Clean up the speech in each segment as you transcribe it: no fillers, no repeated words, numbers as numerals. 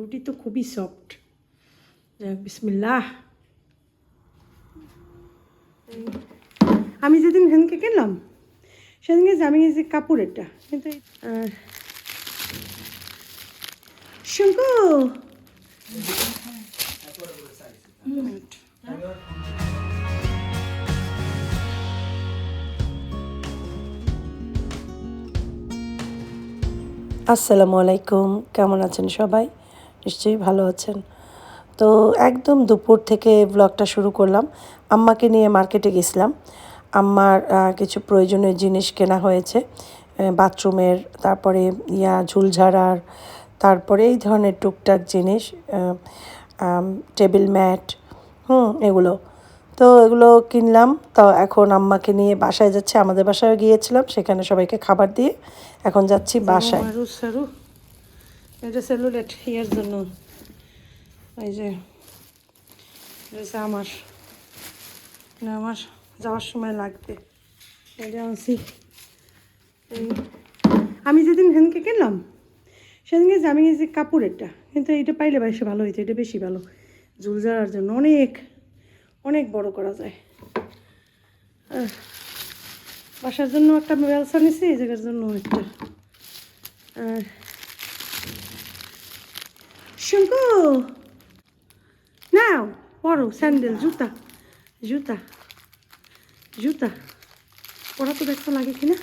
রুটি তো খুবই সফট। যাক বিসমিল্লাহ। আমি যেদিন হেনকে কিনলাম সেদিন আমি এই যে কাপড়েরটা, কিন্তু শঙ্কু আসসালামু আলাইকুম, কেমন আছেন সবাই? নিশ্চয়ই ভালো আছেন। তো একদম দুপুর থেকে ব্লগটা শুরু করলাম। আম্মাকে নিয়ে মার্কেটে গেছিলাম। আম্মার কিছু প্রয়োজনীয় জিনিস কেনা হয়েছে, বাথরুমের, তারপরে ঝুলঝাড়ার, তারপরে এই ধরনের টুকটাক জিনিস, টেবিল ম্যাট, এগুলো। তো এগুলো কিনলাম। তো এখন আম্মাকে নিয়ে বাসায় যাচ্ছি। আমাদের বাসায় গিয়েছিলাম, সেখানে সবাইকে খাবার দিয়ে এখন যাচ্ছি বাসায়। এটা সেলুলেট ইয়ার জন্য, এই যে আমার আমার যাওয়ার সময় লাগবে। এটা আনছি। আমি যেদিন হেনকে কিনলাম সেদিন আমি এই যে কাপড়েরটা, কিন্তু এটা পাইলে বেশি ভালো হয়েছে। এটা বেশি ভালো, ঝুল ঝাড়ার জন্য অনেক অনেক বড় করা যায়। বাসার জন্য একটা ব্যবসা নিছি, এই জায়গার জন্য একটা। শঙ্কু নাও পরো স্যান্ডেল, জুতা জুতা জুতা পরা তো দেখতে লাগে কিনা।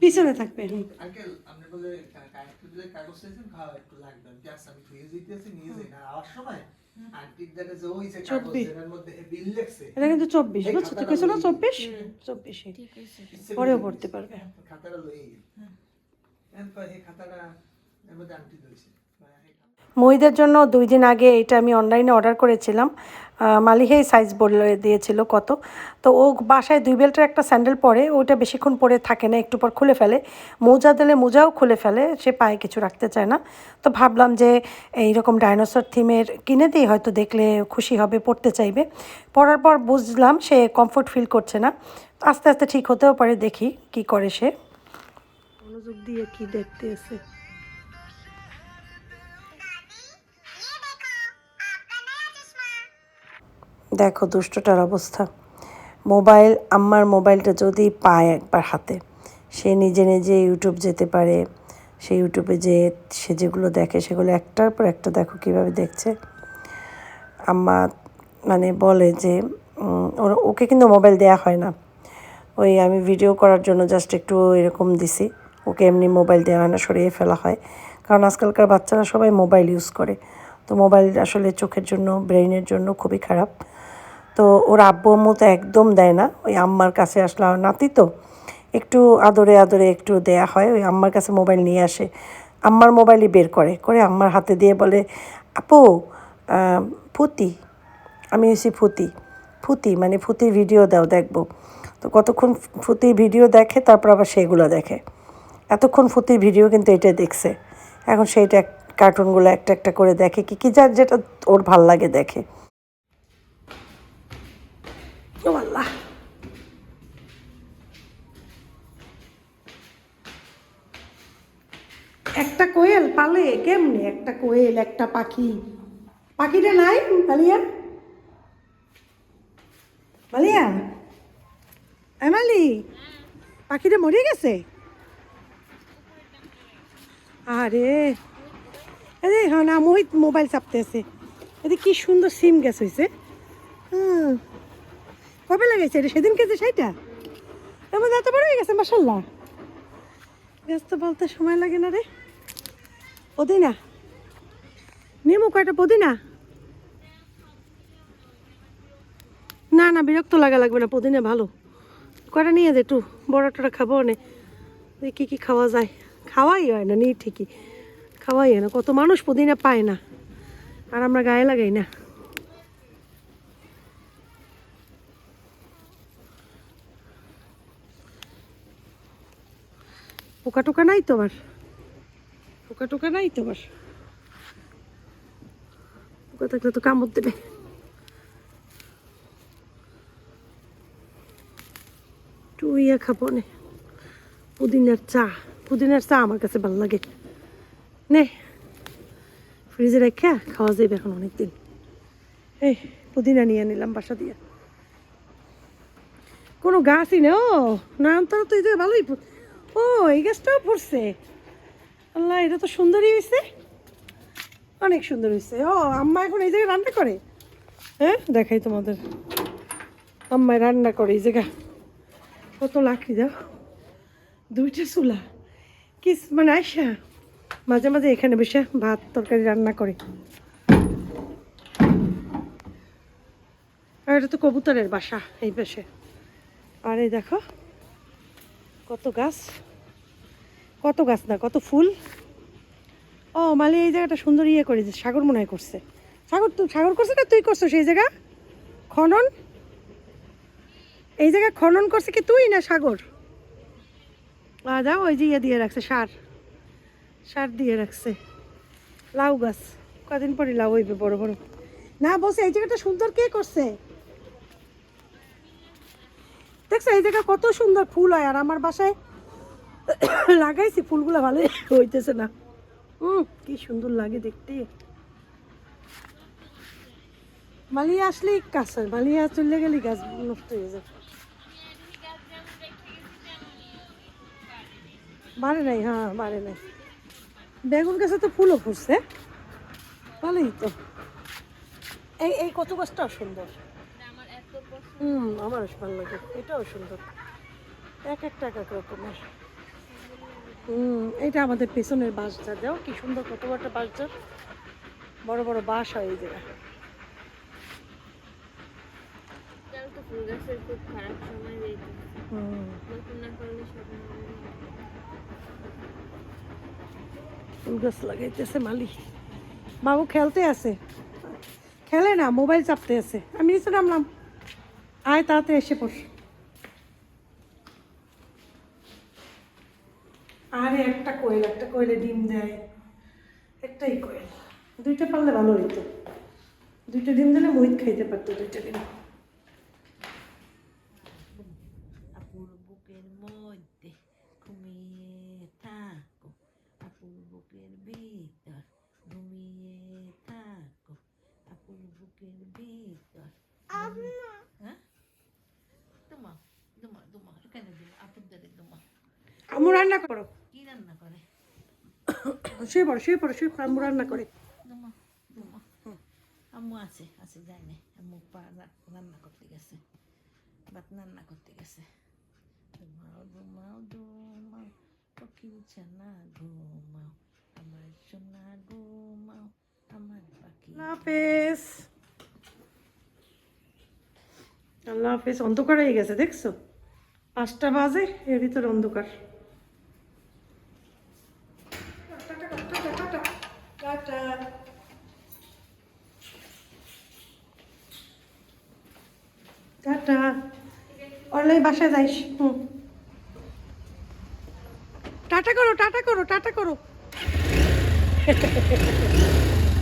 পিছনে থাকবে। এটা কিন্তু 24, বুঝছো তো? কিছু না, 24 পরেও পড়তে পারবে। মহিদের জন্য 2 দিন আগে এটা আমি অনলাইনে অর্ডার করেছিলাম। মালিহাই সাইজ বলে দিয়েছিল কত। তো ও বাসায় 2 বেল্টের একটা স্যান্ডেল পরে, ওটা বেশিক্ষণ পরে থাকে না, একটু পর খুলে ফেলে। মোজা দিলে মোজাও খুলে ফেলে, সে পায়ে কিছু রাখতে চায় না। তো ভাবলাম যে এইরকম ডাইনোসর থিমের কিনে দিই, হয়তো দেখলে খুশি হবে, পড়তে চাইবে। পরার পর বুঝলাম সে কমফোর্ট ফিল করছে না। আস্তে আস্তে ঠিক হতেও পারে, দেখি কি করে সে। মনোযোগ দিয়ে কি দেখতে এসে। দেখো দুষ্টটার অবস্থা। মোবাইল, আম্মার মোবাইলটা যদি পায় একবার হাতে, সে নিজে নিজে ইউটিউব যেতে পারে। সে ইউটিউবে যে সে যেগুলো দেখে সেগুলো একটার পর একটা দেখো কীভাবে দেখছে। আম্মা মানে বলে যে ওকে কিন্তু মোবাইল দেয়া হয় না, ওই আমি ভিডিও করার জন্য জাস্ট একটু এরকম দিছি। ওকে এমনি মোবাইল দেওয়া হয় না, সরিয়ে ফেলা হয়। কারণ আজকালকার বাচ্চারা সবাই মোবাইল ইউজ করে। তো মোবাইল আসলে চোখের জন্য, ব্রেইনের জন্য খুবই খারাপ। তো ওর আব্বু আম্মু তো একদম দেয় না। ওই আম্মার কাছে আসলে নাতি তো একটু আদরে আদরে একটু দেয়া হয়। ওই আম্মার কাছে মোবাইল নিয়ে আসে, আম্মার মোবাইলই বের করে করে আম্মার হাতে দিয়ে বলে, আপু ফুতি, আমি হচ্ছি ফুতি। ফুতি মানে ফুতির ভিডিও দাও, দেখবো। তো কতক্ষণ ফুতির ভিডিও দেখে, তারপর আবার সেগুলো দেখে। এতক্ষণ ফুতির ভিডিও কিন্তু এটা দেখছে। এখন সেইটা কার্টুনগুলো একটা একটা করে দেখে, কি যার যেটা ওর ভাল লাগে দেখে। ও আল্লাহ, একটা কোয়েল পালে কেমনে? একটা কোয়েল, একটা পাখি। পাখিটা নাই মালিয়া, মালিয়া মালি, পাখিটা মরে গেছে। আরে আরে হ্যাঁ না, মোহিত মোবাইল চাপতেছে। এতে কি সুন্দর সিম গ্যাস হয়েছে। কবে লাগাইছে এটা? সেদিন কেছে সেইটা এমন এত বড় হয়ে গেছে, মাশাল্লাহ। গাছ তো বলতে সময় লাগে না রে। পুদিনা নেমু কয়টা, পুদিনা না না, বিরক্ত লাগবে না, পুদিনা ভালো। কয়টা নিয়ে যে একটু বড় টড়া খাবো অনেক। কী কী খাওয়া যায়? খাওয়াই হয় না, নিয়ে ঠিকই খাওয়াই হয় না। কত মানুষ পুদিনা পায় না, আর আমরা গায়ে লাগাই না। পোকা টোকা নাই তো আবার, পোকা টোকা নাই তো আবার। পোকা থাকলে তো কামড় দেবে। একটু ইয়ে খাবো নে, পুদিনার চা। পুদিনার চা আমার কাছে ভালো লাগে। নে ফ্রিজে রেখে খাওয়া যাবে এখন অনেকদিন। এই পুদিনা নিয়ে নিলাম বাসা দিয়ে। কোনো গাছই না, ও না তো এই যে ভালোই। ও এই গাছটাও পড়ছে, আল্লাহ এটা তো সুন্দরই হয়েছে, অনেক সুন্দর হয়েছে। ও আম্মা এখন এই জায়গায় রান্না করে। হ্যাঁ দেখাই তোমাদের, আম্মায় রান্না করে এই জায়গা। কত লাকড়ি দাও, 2টা চুলা। কি মানে আইসা মাঝে মাঝে এখানে বসে ভাত তরকারি রান্না করে। আর এটা তো কবুতরের বাসা এই পাশে। আর এই দেখো কত গাছ, কত গাছ না কত ফুল। ও মালি এই জায়গাটা সুন্দর ইয়ে করেছে, সাগর মনে হয় করছে। সাগর করছে না তুই করছো সেই জায়গা খনন? এই জায়গা খনন করছে কি তুই না সাগর? যাও ওই যে ইয়ে দিয়ে রাখছে, সার দিয়ে রাখছে। লাউ গাছ কদিন পরে লাউ হইবে বড় বড়। না বলছে এই জায়গাটা সুন্দর কে করছে দেখছো? এই জায়গা কত সুন্দর ফুল হয়। আর আমার বাসায় লাগাইছি ফুলগুলো, ভালো হইতেছে না। কি সুন্দর লাগে দেখতে। মালিয়া আসলেই কাছে, মালিয়া চলে গেলে গাছ নষ্ট হয়ে যায়। বাড়ে নাই, হ্যাঁ বাড়ে নাই। বেগুন গাছে তো ফুলও ফুটছে, ভালোই তো। এই কচু গাছটাও সুন্দর। আমারও ভালো লাগে, এটাও সুন্দর। এক একটা এক এক রকমের। এটা আমাদের পেছনের বাঁশঝাড়, দাও কি সুন্দর, কত বড় একটা বাঁশঝাড়, বড় বড় বাঁশ হয় এই জায়গায়। ফুল গাছ লাগাইতেছে মালি। বাবু খেলতে আছে, খেলে না, মোবাইল চাপতে আছে। আমি নিচে নামলাম, আয় তাড়াতাড়ি এসে পড়। আরে একটা কোয়েলে ডিম দেয়, একটাই কোয়েল। 2টা পারলে ভালো হইতো, 2টা ডিম দিলে মোহিত খাইতে পারতো 2টা ডিম। আপুর বুকের মধ্যে ঘুমিয়ে থাকো, আপুর বুকের ভিতর ঘুমিয়ে থাকো, আপুর বুকের ভিতর। হ্যাঁ তোমা তোমা তোমা এখানে দিল, আপুর দাঁড়ে তোমা। আম্মু রান্না করো। কি রান্না করে? শুয়ে পড়ো আম্মু রান্না করে। তোমা তোমা আম্মু আছে আছে, যায় না। আম্মু রান্না করতে গেছে, ভাত রান্না করতে গেছে। ঘুমাও ঘুমাও ঘুমাও পক্ষীর ছানা ঘুমাও, আমার সোনা ঘুমাও, আমার পাখি। আল্লাহ হাফেজ, আল্লাহ হাফেজ। অন্ধকার হয়ে গেছে দেখছো, 5টা বাজে, এর ভিতরে অন্ধকার। টাটা, অনলাইন বাসায় যাইস। টাটা করো টাটা করো টাটা করো।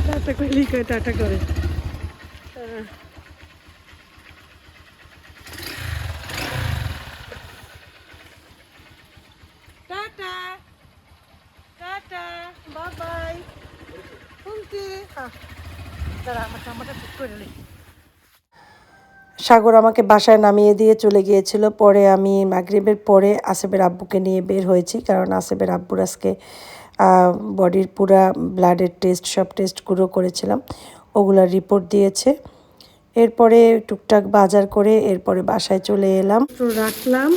টাটা করলেই কয় টাটা করে। Tata tata bye bye. শুনছি দাঁড়া, আমার জামাটা ঠিক করে নে। সাগর আমাকে বাসায় নামিয়ে দিয়ে চলে গিয়েছিল। পরে আমি মাগরিবের পরে আসিফের আব্বুকে নিয়ে বের হয়েছি, কারণ আসিফের আব্বুর আজকে বডির পুরা ব্লাডের টেস্ট, সব টেস্টগুলো করেছিলাম, ওগুলার রিপোর্ট দিয়েছে। এরপরে টুকটাক বাজার করে এরপরে বাসায় চলে এলাম। তো রাখলাম,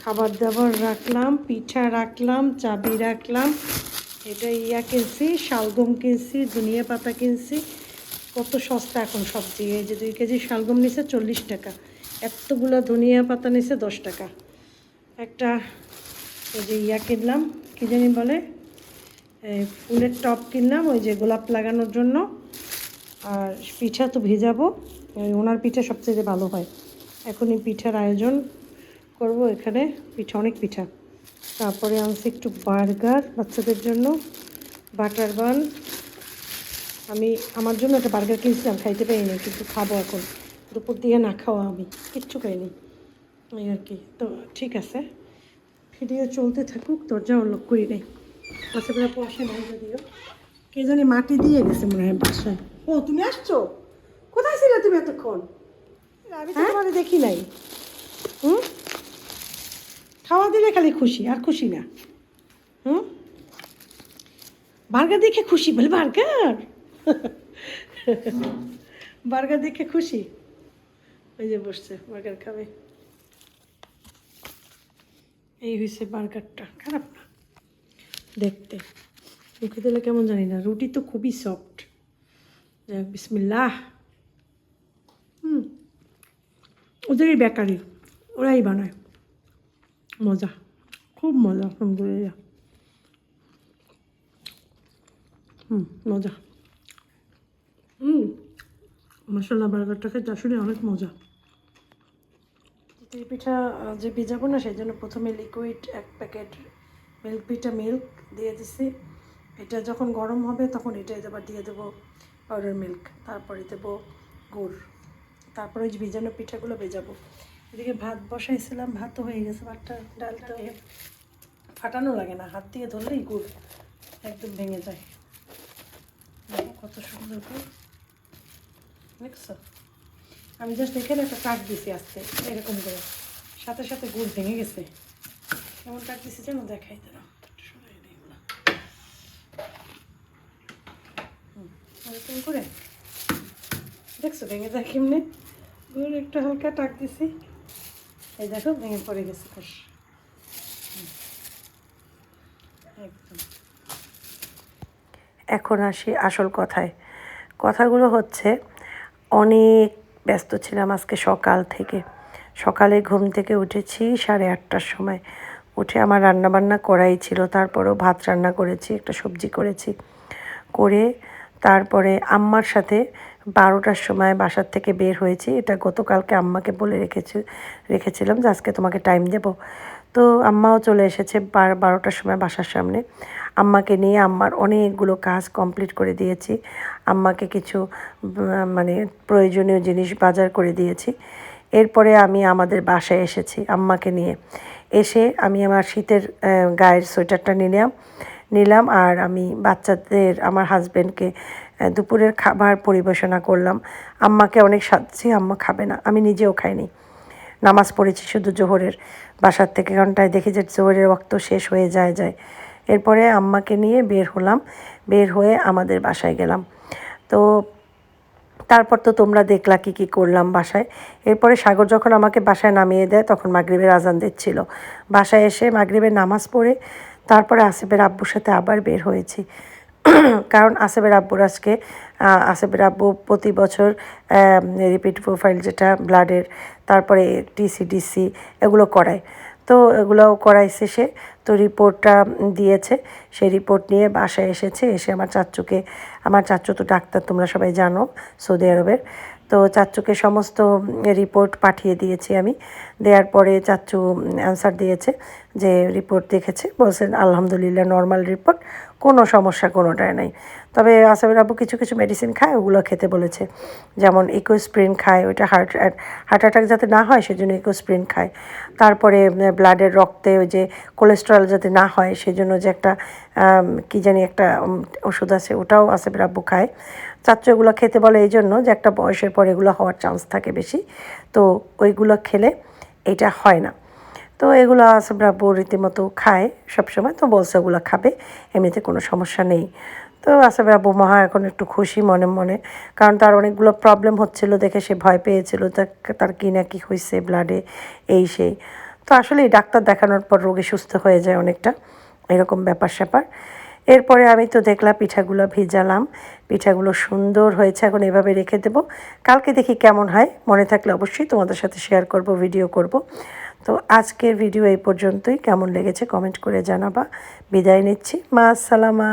খাবার দাবার রাখলাম, পিঠা রাখলাম, চাবি রাখলাম। এটা কিনছি, শালগম কিনছি, ধনিয়া পাতা কিনছি। কত সস্তা এখন সবজি। এই যে 2 কেজি শালগম নিছে 40 টাকা, এতগুলো ধনিয়া পাতা নিছে 10 টাকা। একটা ওই যে কিনলাম, কী জানি বলে, ফুলের টব কিনলাম ওই যে গোলাপ লাগানোর জন্য। আর পিঠা তো ভেজাবো, ওনার পিঠা সবচেয়ে ভালো হয়। এখনই পিঠার আয়োজন করব এখানে, পিঠা অনেক পিঠা। তারপরে আনছি একটু বার্গার বাচ্চাদের জন্য, বাটার বান। আমি আমার জন্য একটা বার্গার কিনছিলাম, খাইতে পারিনি, কিন্তু খাবো এখন। দুপুর দিয়ে না খাওয়া আমি কিচ্ছু খাইনি, এই আর কি। তো ঠিক আছে, ভিডিও চলতে থাকুক, দরজাও লক করি নেই। আশেপাশে পয়সা নাই যদিও, কে জানি মাটি দিয়ে গেছে মনে হয় বাসায়। ও তুমি আসছো, কোথায় ছিলে তুমি এতক্ষণ? আমি তো তোমাকে দেখি নাই। হুম, খাওয়া দিলে খালি খুশি আর খুশি না। হুম, বার্গার দেখে খুশি বলে, বার্গার বার্গার দেখে খুশি। ওই যে বসছে বার্গার খাবে। এই হয়েছে বার্গারটা, খারাপ না দেখতে, মুখে দিলে কেমন জানি না। রুটি তো খুবই সফট। যাক বিসমিল্লাহ। ওদেরই বেকারি, ওরাই বানায়, মজা, খুব মজা। আলহামদুলিল্লাহ, মজা। মশলা বার্গারটা খেতে আসলে অনেক মজা। চিতই পিঠা যে ভিজাবো না, সেই জন্য প্রথমে লিকুইড 1 প্যাকেট মিল্ক দিয়ে দিছি। এটা যখন গরম হবে তখন এটা আবার দিয়ে দেবো পাউডার মিল্ক, তারপরে দেবো গুড়, তারপরে ওই যে ভিজানো পিঠাগুলো ভেজাবো। এদিকে ভাত বসাইছিলাম, ভাতও হয়ে গেছে। ভাতটা ডালটা ফাটানো লাগে না, হাত দিয়ে ধরলেই গুড় একদম ভেঙে যায়। কত সুন্দর করে দেখছো, আমি জাস্ট এখানে একটা কাট দিছি আজকে এরকম করে, সাথে সাথে গুড় ভেঙে গেছে। কেমন কাট দিছি যেন দেখাই দিল, এরকম করে দেখছো ভেঙে যায় কেমনে। গুড় একটু হালকা টাক দিছি, এই দেখো ভেঙে পড়ে গেছে খুশ একদম। এখন আসি আসল কথায়। কথাগুলো হচ্ছে, অনেক ব্যস্ত ছিলাম আজকে সকাল থেকে। সকালে ঘুম থেকে উঠেছি 8:30টার সময়। উঠে আমার রান্নাবান্না করাই ছিল, তারপরেও ভাত রান্না করেছি, একটা সবজি করেছি, করে তারপরে আম্মার সাথে 12টার সময় বাসার থেকে বের হয়েছি। এটা গতকালকে আম্মাকে বলে রেখেছিলাম যে আজকে তোমাকে টাইম দেব। তো আম্মাও চলে এসেছে 12টার সময় বাসার সামনে। আম্মাকে নিয়ে আম্মার অনেকগুলো কাজ কমপ্লিট করে দিয়েছি। আম্মাকে কিছু মানে প্রয়োজনীয় জিনিস বাজার করে দিয়েছি। এরপরে আমি আমাদের বাসায় এসেছি আম্মাকে নিয়ে। এসে আমি আমার শীতের গায়ের সোয়েটারটা নিলাম আর আমি বাচ্চাদের, আমার হাজব্যান্ডকে দুপুরের খাবার পরিবেশনা করলাম। আম্মাকে অনেক সাজছি, আম্মা খাবে না, আমি নিজেও খাইনি। নামাজ পড়েছি শুধু জোহরের, বাসার থেকে, কারণটায় দেখি যে জোহরের ওয়াক্ত শেষ হয়ে যায়। এরপরে আম্মাকে নিয়ে বের হলাম, বের হয়ে আমাদের বাসায় গেলাম। তো তারপর তো তোমরা দেখলা কী করলাম বাসায়। এরপরে সাগর যখন আমাকে বাসায় নামিয়ে দেয় তখন মাগরিবের আজান দিচ্ছিল। বাসায় এসে মাগরিবের নামাজ পড়ে তারপরে আসিফের আব্বুর সাথে আবার বের হয়েছি। কারণ আসিফের আব্বু প্রতি বছর রিপিট প্রোফাইল, যেটা ব্লাডের, তারপরে টিসিডিসি এগুলো করায়। তো এগুলো করাইছে সে, তো রিপোর্টটা দিয়েছে। সেই রিপোর্ট নিয়ে বাসায় এসেছে। এসে আমার চাচ্চু তো ডাক্তার, তোমরা সবাই জানো, সৌদি আরবের। তো চাচ্চুকে সমস্ত রিপোর্ট পাঠিয়ে দিয়েছি আমি। দেওয়ার পরে চাচ্চু অ্যান্সার দিয়েছে যে রিপোর্ট দেখেছে, বলছেন আলহামদুলিল্লাহ নর্মাল রিপোর্ট, কোনো সমস্যা কোনোটাই নাই। তবে আসিফের আব্বু কিছু মেডিসিন খায়, ওগুলো খেতে বলেছে। যেমন ইকোস্প্রিন খায়, ওইটা হার্ট অ্যাটাক যাতে না হয় সেজন্য ইকোস্প্রিন খায়। তারপরে ব্লাডের রক্তে ওই যে কোলেস্টেরল যাতে না হয় সেজন্য যে একটা কী জানি একটা ওষুধ আছে, ওটাও আসিফের আব্বু খায়। চাচ্চু এগুলো খেতে বলে এই জন্য যে একটা বয়সের পর এগুলো হওয়ার চান্স থাকে বেশি, তো ওইগুলো খেলে এটা হয় না। তো এগুলো আসিফের আব্বু রীতিমতো খায় সবসময়, তো বলছে ওগুলো খাবে, এমনিতে কোনো সমস্যা নেই। তো আসিফের আব্বু মহা এখন একটু খুশি মনে, কারণ তার অনেকগুলো প্রবলেম হচ্ছিল দেখে সে ভয় পেয়েছিল তার কী না কী হয়েছে ব্লাডে, এই সেই। তো আসলে ডাক্তার দেখানোর পর রোগী সুস্থ হয়ে যায় অনেকটা, এরকম ব্যাপার। এরপরে আমি তো দেখলাম পিঠাগুলো ভিজালাম, পিঠাগুলো সুন্দর হয়েছে। এখন এভাবে রেখে দেবো, কালকে দেখি কেমন হয়। মনে থাকলে অবশ্যই তোমাদের সাথে শেয়ার করব, ভিডিও করব। তো আজকের ভিডিও এই পর্যন্তই। কেমন লেগেছে কমেন্ট করে জানাবা। বিদায় নিচ্ছি, মা আসসালামা।